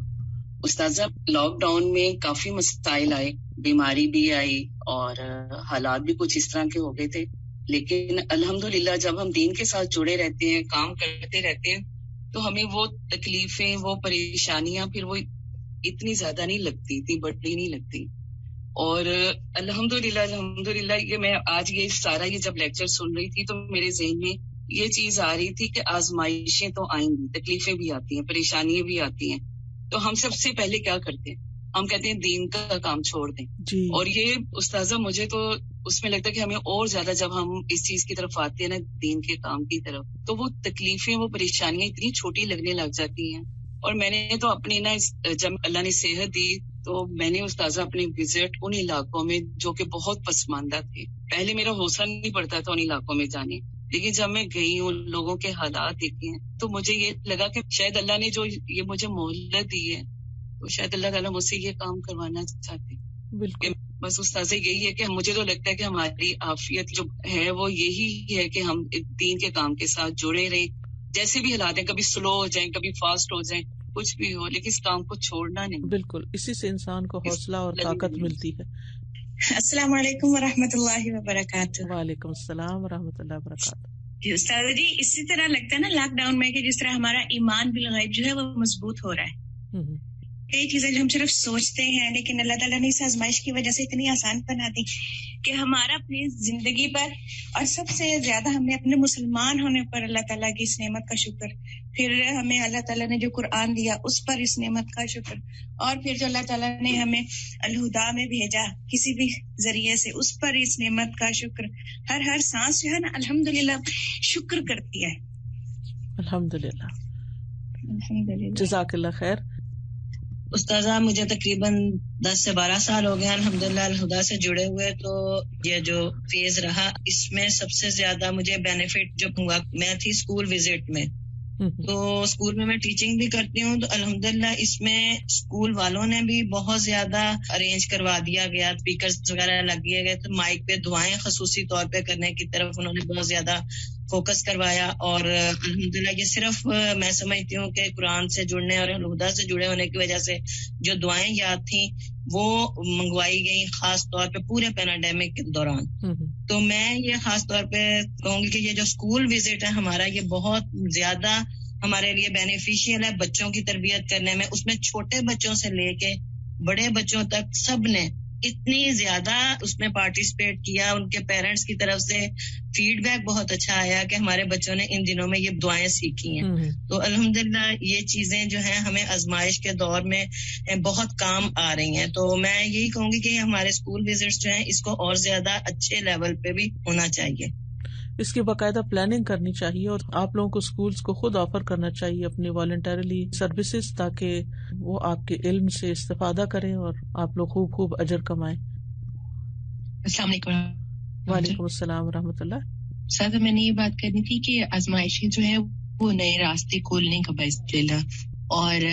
استاذہ لاک ڈاؤن میں کافی مسائل آئے، بیماری بھی آئی اور حالات بھی کچھ اس طرح کے ہو گئے تھے، لیکن الحمدللہ جب ہم دین کے ساتھ جڑے رہتے ہیں، کام کرتے رہتے ہیں، تو ہمیں وہ تکلیفیں، وہ پریشانیاں پھر وہ اتنی زیادہ نہیں لگتی، اتنی بڑی نہیں لگتی. اور الحمدللہ یہ میں آج یہ سارا یہ جب لیکچر سن رہی تھی تو میرے ذہن میں یہ چیز آ رہی تھی کہ آزمائشیں تو آئیں گی، تکلیفیں بھی آتی ہیں، پریشانیاں بھی آتی ہیں، تو ہم سب سے پہلے کیا کرتے ہیں؟ ہم کہتے ہیں دین کا کام چھوڑ دیں جی. اور یہ استاذہ مجھے تو اس میں لگتا ہے کہ ہمیں اور زیادہ جب ہم اس چیز کی طرف آتے ہیں نا، دین کے کام کی طرف، تو وہ تکلیفیں، وہ پریشانیاں اتنی چھوٹی لگنے لگ جاتی ہیں. اور میں نے تو اپنی نا جب اللہ نے صحت دی تو میں نے استاذہ اپنے وزٹ ان علاقوں میں جو کہ بہت پسماندہ تھے، پہلے میرا حوصلہ نہیں پڑتا تھا ان علاقوں میں جانے، لیکن جب میں گئی ان لوگوں کے حالات دیکھے ہیں تو مجھے یہ لگا کہ شاید اللہ نے جو یہ مجھے مہلت دی ہے تو شاید اللہ تعالیٰ مجھ سے یہ کام کروانا چاہتے. بالکل. بس استاذہ یہی ہے کہ مجھے تو لگتا ہے کہ ہماری عافیت جو ہے وہ یہی ہے کہ ہم دین کے کام کے ساتھ جڑے رہیں، جیسے بھی حالات ہیں، کبھی سلو ہو جائیں، کبھی فاسٹ ہو جائیں، کچھ بھی ہو، لیکن اس کام کو چھوڑنا نہیں. بالکل، اسی سے انسان کو حوصلہ اور طاقت ملتی ہے. السلام علیکم ورحمۃ اللہ وبرکاتہ. وعلیکم السلام ورحمۃ اللہ وبرکاتہ. استاد جی اسی طرح لگتا ہے نا لاک ڈاؤن میں کہ جس طرح ہمارا ایمان بالغیب جو ہے وہ مضبوط ہو رہا ہے. کئی چیزیں جو ہم صرف سوچتے ہیں لیکن اللہ تعالیٰ نے اس آزمائش کی وجہ سے اتنی آسان بنا دی کہ ہمارا اپنی زندگی پر اور سب سے زیادہ ہم نے اپنے مسلمان ہونے پر اللہ تعالیٰ کی اس نعمت کا شکر، پھر ہمیں اللہ تعالیٰ نے جو قرآن دیا اس پر اس نعمت کا شکر، اور پھر جو اللہ تعالیٰ نے ہمیں الہدا میں بھیجا کسی بھی ذریعے سے اس پر اس نعمت کا شکر. ہر سانس جو ہے نا الحمدللہ شکر کرتی ہے. الحمدللہ. جزاک اللہ خیر. استاذہ مجھے تقریباً 10 سے 12 سال ہو گئے الحمدللہ الہدا سے جڑے ہوئے، تو یہ جو فیز رہا اس میں سب سے زیادہ مجھے بینیفٹ جو ہوا، میں تھی اسکول وزٹ میں، تو اسکول میں ٹیچنگ بھی کرتی ہوں، تو الحمدللہ اس میں اسکول والوں نے بھی بہت زیادہ ارینج کروا دیا گیا، اسپیکرز وغیرہ لگ دیے گئے، تو مائک پہ دعائیں خصوصی طور پہ کرنے کی طرف انہوں نے بہت زیادہ فوکس کروایا. اور الحمدللہ یہ صرف میں سمجھتی ہوں کہ قرآن سے جڑنے اور الہدا سے جڑے ہونے کی وجہ سے جو دعائیں یاد تھیں وہ منگوائی گئی، خاص طور پہ پورے پینڈیمک کے دوران. تو میں یہ خاص طور پہ کہوں گی کہ یہ جو اسکول وزٹ ہے ہمارا، یہ بہت زیادہ ہمارے لیے بینیفیشیل ہے بچوں کی تربیت کرنے میں. اس میں چھوٹے بچوں سے لے کے بڑے بچوں تک سب نے اتنی زیادہ اس میں پارٹیسپیٹ کیا. ان کے پیرنٹس کی طرف سے فیڈ بیک بہت اچھا آیا کہ ہمارے بچوں نے ان دنوں میں یہ دعائیں سیکھی ہیں. تو الحمدللہ یہ چیزیں جو ہیں ہمیں آزمائش کے دور میں بہت کام آ رہی ہیں. تو میں یہی کہوں گی کہ ہمارے اسکول وزٹس جو ہیں اس کو اور زیادہ اچھے لیول پہ بھی ہونا چاہیے. اس کی باقاعدہ پلاننگ کرنی چاہیے اور آپ لوگوں کو اسکولز کو خود آفر کرنا چاہیے اپنی والنٹریلی سروسز، تاکہ وہ آپ کے علم سے استفادہ کریں اور آپ لوگ خوب خوب اجر کمائیں. السلام علیکم. وعلیکم السلام ورحمۃ اللہ. سادہ میں نے یہ بات کرنی تھی کہ آزمائشیں جو ہے وہ نئے راستے کھولنے کا باعث چلا، اور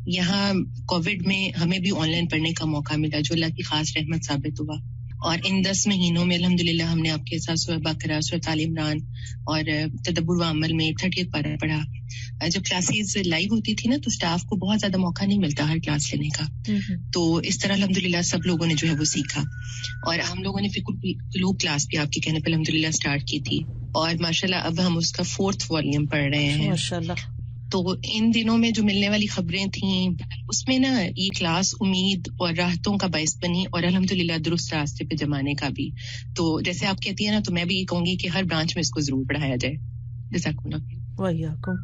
یہاں کووڈ میں ہمیں بھی آن لائن پڑھنے کا موقع ملا جو اللہ کی خاص رحمت ثابت ہوا. اور ان 10 مہینوں میں الحمدللہ ہم نے آپ کے ساتھ سورہ بقرہ، سورۃ آل عمران اور تدبر و عمل میں 30 پارہ پڑھا. جب کلاسز لائیو ہوتی تھی نا تو اسٹاف کو بہت زیادہ موقع نہیں ملتا ہر کلاس لینے کا، تو اس طرح الحمدللہ سب لوگوں نے جو ہے وہ سیکھا. اور ہم لوگوں نے فقہ القلوب کلاس بھی آپ کے کہنے پہ الحمدللہ اسٹارٹ کی تھی. اور ماشاءاللہ اب ہم اس کا 4th والیوم پڑھ رہے ہیں ماشاءاللہ. تو ان دنوں میں جو ملنے والی خبریں تھیں اس میں نا یہ کلاس امید اور راحتوں کا باعث بنی اور الحمدللہ درست راستے پہ جمانے کا بھی. تو جیسے آپ کہتی ہیں نا، تو میں بھی یہ کہوں گی کہ ہر برانچ میں اس کو ضرور پڑھایا جائے. جزاکم اللہ. وعلیکم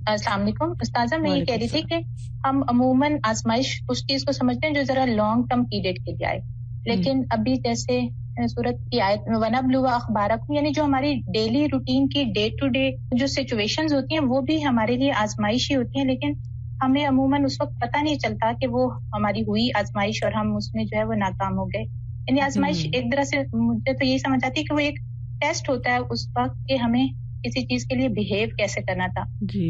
السلام علیکم استاذہ. میں یہ کہہ رہی تھی کہ ہم عموماً آزمائش اس چیز کو سمجھتے ہیں جو ذرا لانگ ٹرم پیریڈ کے لیے آئے، لیکن ابھی جیسے سورت کی آیت وَنَبْلُوَ أَخْبَارَكُمْ، یعنی جو ہماری ڈیلی روٹین کی ڈے ٹو ڈے جو سچویشنز ہوتی ہیں وہ بھی ہمارے لیے آزمائش ہی ہوتی ہیں، لیکن ہمیں عموماً اس وقت پتہ نہیں چلتا کہ وہ ہماری ہوئی آزمائش اور ہم اس میں جو ہے وہ ناکام ہو گئے. یعنی آزمائش ایک طرح سے مجھے تو یہی سمجھ آتی ہے کہ وہ ایک ٹیسٹ ہوتا ہے اس وقت کہ ہمیں کسی چیز کے لیے بہیو کیسے کرنا تھا.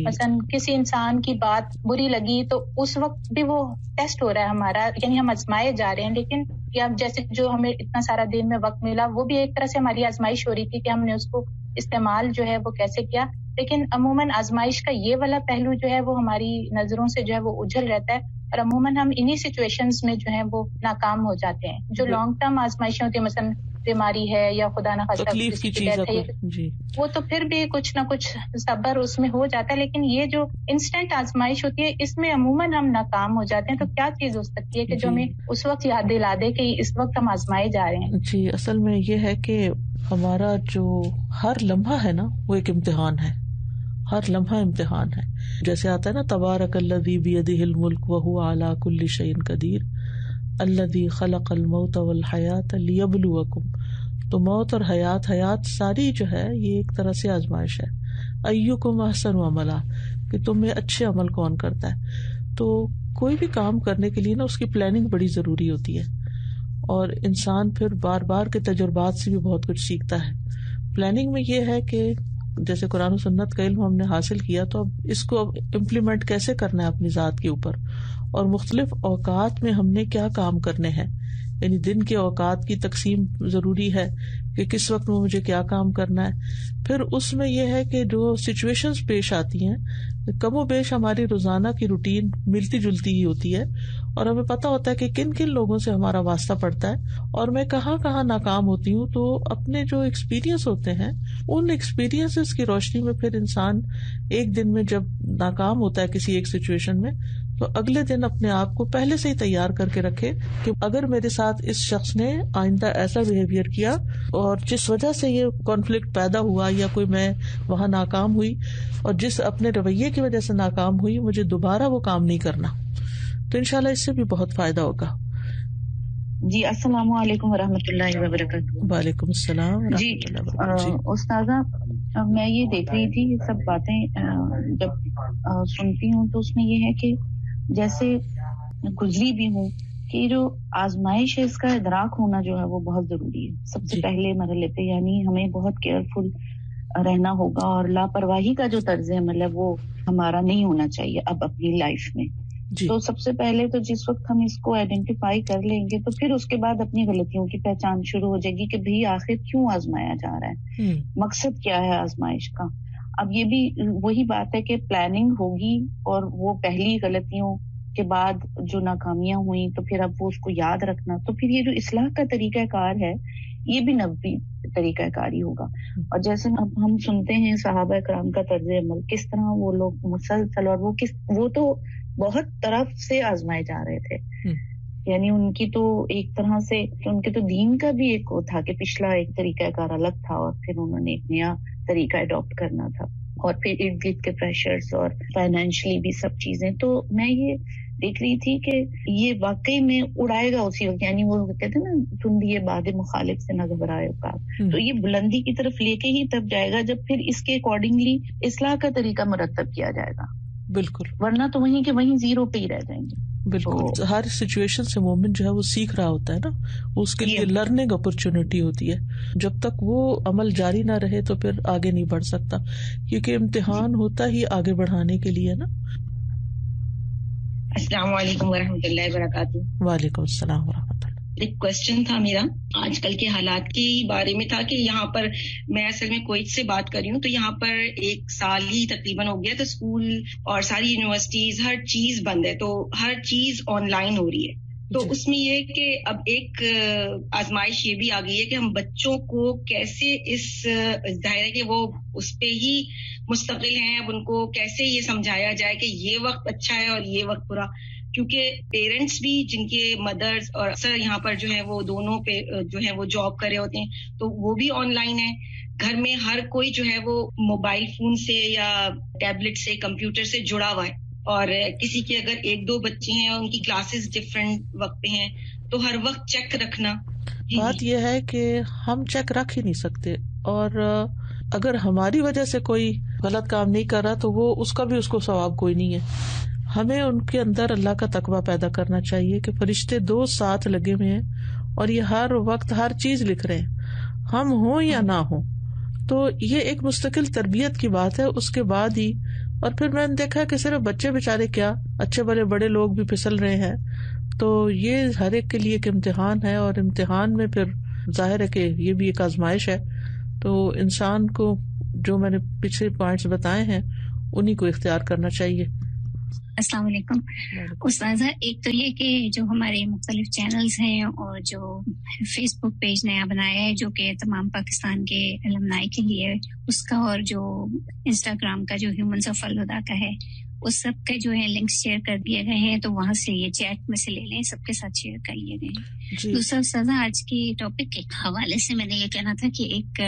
مثلا کسی انسان کی بات بری لگی تو اس وقت بھی وہ ٹیسٹ ہو رہا ہے ہمارا، یعنی ہم آزمائے جا رہے ہیں. لیکن یا جیسے جو ہمیں اتنا سارا دن میں وقت ملا وہ بھی ایک طرح سے ہماری آزمائش ہو رہی تھی کہ ہم نے اس کو استعمال جو ہے وہ کیسے کیا. لیکن عموماً آزمائش کا یہ والا پہلو جو ہے وہ ہماری نظروں سے جو ہے وہ اجھل رہتا ہے اور عموماً ہم انہی سچویشنز میں جو ہے وہ ناکام ہو جاتے ہیں. جو لانگ ٹرم آزمائشیں ہوتی ہیں، مثلا بیماری ہے یا خدا نہ خاصہ تکلیف کی چیز ہے جی، وہ تو پھر بھی کچھ نہ کچھ صبر اس میں ہو جاتا ہے. لیکن یہ جو انسٹنٹ آزمائش ہوتی ہے اس میں عموماً ہم ناکام ہو جاتے ہیں. تو کیا چیز ہو سکتی ہے کہ جو ہمیں اس وقت یاد دلا دے کہ اس وقت ہم آزمائے جا رہے ہیں؟ جی، اصل میں یہ ہے کہ ہمارا جو ہر لمحہ ہے نا وہ ایک امتحان ہے، ہر لمحہ امتحان ہے. جیسے آتا ہے نا تبارک الذی بیدہ الملک وہو علی کل شیء قدیر الذی خلق الموت والحیات لیبلوکم. تو موت اور حیات ساری جو ہے یہ ایک طرح سے آزمائش ہے. ایکم احسن عملا، کہ تم میں اچھے عمل کون کرتا ہے. تو کوئی بھی کام کرنے کے لیے نا اس کی پلاننگ بڑی ضروری ہوتی ہے، اور انسان پھر بار بار کے تجربات سے بھی بہت کچھ سیکھتا ہے. پلاننگ میں یہ ہے کہ جیسے قرآن و سنت کا علم ہم نے حاصل کیا تو اب اس کو امپلیمنٹ کیسے کرنا ہے اپنی ذات کے اوپر، اور مختلف اوقات میں ہم نے کیا کام کرنے ہیں. یعنی دن کے اوقات کی تقسیم ضروری ہے کہ کس وقت میں مجھے کیا کام کرنا ہے. پھر اس میں یہ ہے کہ جو سچویشنز پیش آتی ہیں کم و بیش ہماری روزانہ کی روٹین ملتی جلتی ہی ہوتی ہے، اور ہمیں پتہ ہوتا ہے کہ کن کن لوگوں سے ہمارا واسطہ پڑتا ہے اور میں کہاں کہاں ناکام ہوتی ہوں. تو اپنے جو ایکسپیرینس ہوتے ہیں ان ایکسپیرینسز کی روشنی میں پھر انسان ایک دن میں جب ناکام ہوتا ہے کسی ایک سچویشن میں تو اگلے دن اپنے آپ کو پہلے سے ہی تیار کر کے رکھے کہ اگر میرے ساتھ اس شخص نے آئندہ ایسا بہیویئر کیا اور جس وجہ سے یہ کانفلکٹ پیدا ہوا یا کوئی میں وہاں ناکام ہوئی اور جس اپنے رویے کی وجہ سے ناکام ہوئی، مجھے دوبارہ وہ کام نہیں کرنا. تو انشاءاللہ اس سے بھی بہت فائدہ ہوگا. جی السلام علیکم ورحمۃ اللہ وبرکاتہ. وعلیکم السلام. جی استاذہ، میں یہ دیکھ رہی تھی یہ سب باتیں جب سنتی ہوں تو اس میں یہ ہے کہ جیسے گزری بھی ہوں کہ جو آزمائش ہے اس کا ادراک ہونا جو ہے وہ بہت ضروری ہے سب سے پہلے مرحلے پہ. یعنی ہمیں بہت کیئرفل رہنا ہوگا اور لاپرواہی کا جو طرز عمل ہے وہ ہمارا نہیں ہونا چاہیے اب اپنی لائف میں. تو سب سے پہلے تو جس وقت ہم اس کو آئیڈینٹیفائی کر لیں گے تو پھر اس کے بعد اپنی غلطیوں کی پہچان شروع ہو جائے گی کہ بھئی آخر کیوں آزمایا جا رہا ہے، مقصد کیا ہے آزمائش کا. اب یہ بھی وہی بات ہے کہ پلاننگ ہوگی اور وہ پہلی غلطیوں کے بعد جو ناکامیاں ہوئیں تو پھر اب وہ اس کو یاد رکھنا، تو پھر یہ جو اصلاح کا طریقہ کار ہے یہ بھی نبوی طریقہ کاری ہوگا. اور جیسے اب ہم سنتے ہیں صحابہ کرام کا طرز عمل کس طرح وہ لوگ مسلسل، اور وہ تو بہت طرف سے آزمائے جا رہے تھے. یعنی ان کی تو ایک طرح سے ان کے تو دین کا بھی ایک وہ تھا کہ پچھلا ایک طریقہ کار الگ تھا اور پھر انہوں نے ایک نیا طریقہ اڈاپٹ کرنا تھا، اور پھر ارد گرد کے پریشرز اور فائنینشلی بھی سب چیزیں. تو میں یہ دیکھ رہی تھی کہ یہ واقعی میں اڑائے گا اسی وقت. یعنی وہ کہتے ہیں نا تندی باد مخالف سے نہ گھبرائے اوقات. تو یہ بلندی کی طرف لے کے ہی تب جائے گا جب پھر اس کے اکارڈنگلی اصلاح کا طریقہ مرتب کیا جائے گا. بالکل، ورنہ تو وہیں کے وہیں زیرو پہ ہی رہ جائیں گے. بالکل. ہر سچویشن سے مومن جو ہے وہ سیکھ رہا ہوتا ہے نا، اس کے لیے لرننگ اپرچونٹی ہوتی ہے. جب تک وہ عمل جاری نہ رہے تو پھر آگے نہیں بڑھ سکتا، کیونکہ امتحان ہوتا ہی آگے بڑھانے کے لیے نا. السلام علیکم ورحمۃ اللہ وبرکاتہ. وعلیکم السلام ورحمۃ اللہ. ایک کوشچن تھا میرا آج کل کے حالات کے بارے میں تھا کہ یہاں پر میں اصل میں کویت سے بات کر رہی ہوں، تو یہاں پر ایک سال ہی تقریباً ہو گیا تو اسکول اور ساری یونیورسٹیز ہر چیز بند ہے، تو ہر چیز آن لائن ہو رہی ہے. تو اس میں یہ کہ اب ایک آزمائش یہ بھی آ گئی ہے کہ ہم بچوں کو کیسے اس ظاہر ہے کہ وہ اس پہ ہی مستقل ہیں، اب ان کو کیسے یہ سمجھایا جائے کہ یہ وقت اچھا ہے اور یہ وقت برا، کیونکہ پیرنٹس بھی جن کے مدرس اور اکثر یہاں پر جو ہے وہ دونوں پہ جو ہے وہ جاب کر رہے ہوتے ہیں تو وہ بھی آن لائن ہے. گھر میں ہر کوئی جو ہے وہ موبائل فون سے یا ٹیبلٹ سے کمپیوٹر سے جڑا ہوا ہے، اور کسی کے اگر 1-2 بچے ہیں ان کی کلاسز ڈفرینٹ وقت پہ ہیں تو ہر وقت چیک رکھنا. بات یہ ہے کہ ہم چیک رکھ ہی نہیں سکتے، اور اگر ہماری وجہ سے کوئی غلط کام نہیں کر رہا تو وہ اس کا بھی اس کو ثواب کوئی نہیں ہے. ہمیں ان کے اندر اللہ کا تقویٰ پیدا کرنا چاہیے کہ فرشتے 2 ساتھ لگے ہوئے ہیں اور یہ ہر وقت ہر چیز لکھ رہے ہیں، ہم ہوں یا نہ ہوں. تو یہ ایک مستقل تربیت کی بات ہے. اس کے بعد ہی، اور پھر میں نے دیکھا کہ صرف بچے بےچارے کیا، اچھے بڑے لوگ بھی پھسل رہے ہیں. تو یہ ہر ایک کے لیے ایک امتحان ہے، اور امتحان میں پھر ظاہر ہے کہ یہ بھی ایک آزمائش ہے. تو انسان کو جو میں نے پچھلے پوائنٹس بتائے ہیں انہی کو اختیار کرنا چاہیے. السلام علیکم استاذہ. ایک تو یہ کہ جو ہمارے مختلف چینلز ہیں اور جو فیس بک پیج نیا بنایا ہے جو کہ تمام پاکستان کے المنائی کے لیے، اس کا، اور جو انسٹاگرام کا جو ہیومنز آف الہدا کا ہے، اس سب کے جو ہے لنکس شیئر کر دیے گئے ہیں، تو وہاں سے یہ چیٹ میں سے لے لیں، سب کے ساتھ شیئر کر لیے گئے ہیں. دوسرا استاذہ، آج کی ٹاپک کے حوالے سے میں نے یہ کہنا تھا کہ ایک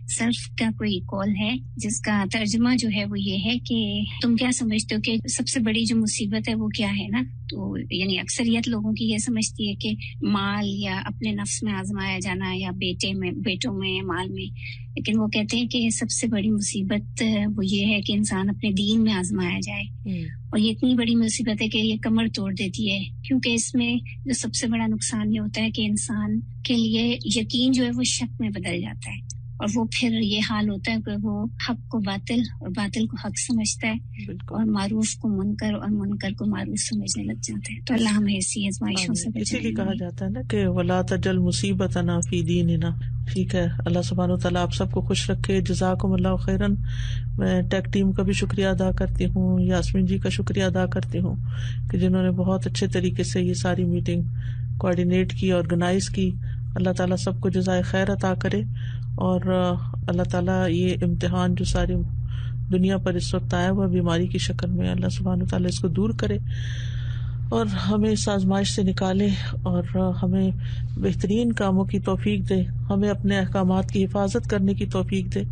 سیلف کا کوئی کال ہے جس کا ترجمہ جو ہے وہ یہ ہے کہ تم کیا سمجھتے ہو کہ سب سے بڑی جو مصیبت ہے وہ کیا ہے نا. تو یعنی اکثریت لوگوں کی یہ سمجھتی ہے کہ مال یا اپنے نفس میں آزمایا جانا، یا بیٹوں میں، مال میں، لیکن وہ کہتے ہیں کہ سب سے بڑی مصیبت وہ یہ ہے کہ انسان اپنے دین میں آزمایا جائے. اور یہ اتنی بڑی مصیبت ہے کہ یہ کمر توڑ دیتی ہے، کیونکہ اس میں جو سب سے بڑا نقصان یہ ہوتا ہے کہ انسان کے لیے یقین جو ہے وہ شک میں بدل جاتا ہے، اور وہ پھر یہ حال ہوتا ہے کہ وہ حق کو باطل اور باطل کو حق سمجھتا ہے، اور معروف کو منکر اور منکر کو معروف سمجھنے لگ جاتا ہے. تو اللہ ہمیں ایسی آزمائشوں سے بچائے. اسی لیے کہا جاتا ہے نا کہ وَلَا تَجْعَلْ مُصِيبَتَنَا فِي دِينِنَا. ٹھیک ہے، اللہ سبحانہ وتعالیٰ آپ سب کو خوش رکھے. جزاکم اللہ خیراً. میں ٹیک ٹیم کا بھی شکریہ ادا کرتی ہوں، یاسمین جی کا شکریہ ادا کرتی ہوں کہ جنہوں نے بہت اچھے طریقے سے یہ ساری میٹنگ کوآرڈینیٹ کی، آرگنائز کی. اللہ تعالیٰ سب کو جزائے خیر عطا کرے، اور اللہ تعالیٰ یہ امتحان جو ساری دنیا پر اس وقت آیا ہوا بیماری کی شکل میں، اللہ سبحانہ وتعالیٰ اس کو دور کرے اور ہمیں اس آزمائش سے نکالے، اور ہمیں بہترین کاموں کی توفیق دے، ہمیں اپنے احکامات کی حفاظت کرنے کی توفیق دے،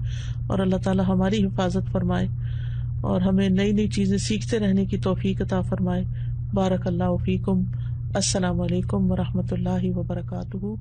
اور اللہ تعالیٰ ہماری حفاظت فرمائے، اور ہمیں نئی نئی چیزیں سیکھتے رہنے کی توفیق عطا فرمائے. بارک اللہ فیکم. السلام علیکم ورحمۃ اللہ وبرکاتہ.